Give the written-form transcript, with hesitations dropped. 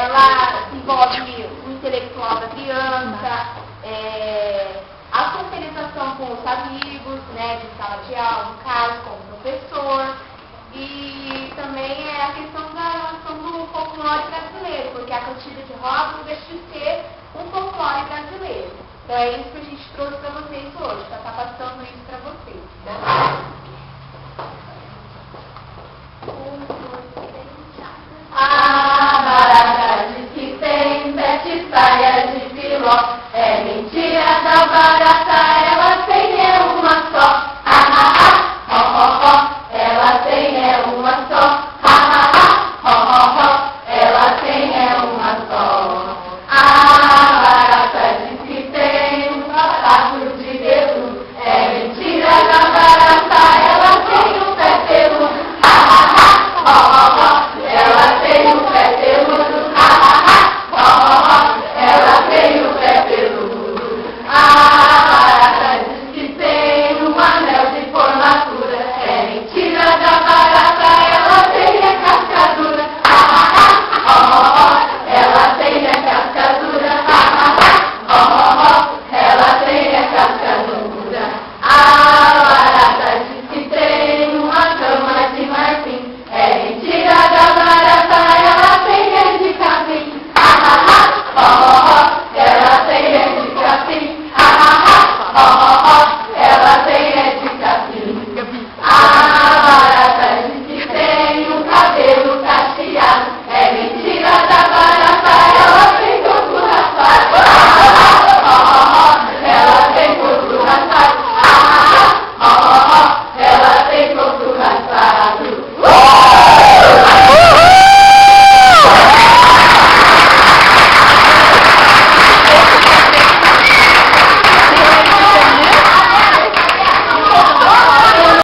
ela envolve o intelectual da criança, a socialização com os amigos, né, de sala de aula, no caso, com o professor, e também é a questão do folclore brasileiro, porque a cantiga de roda não deixa de ser um folclore brasileiro. Então é isso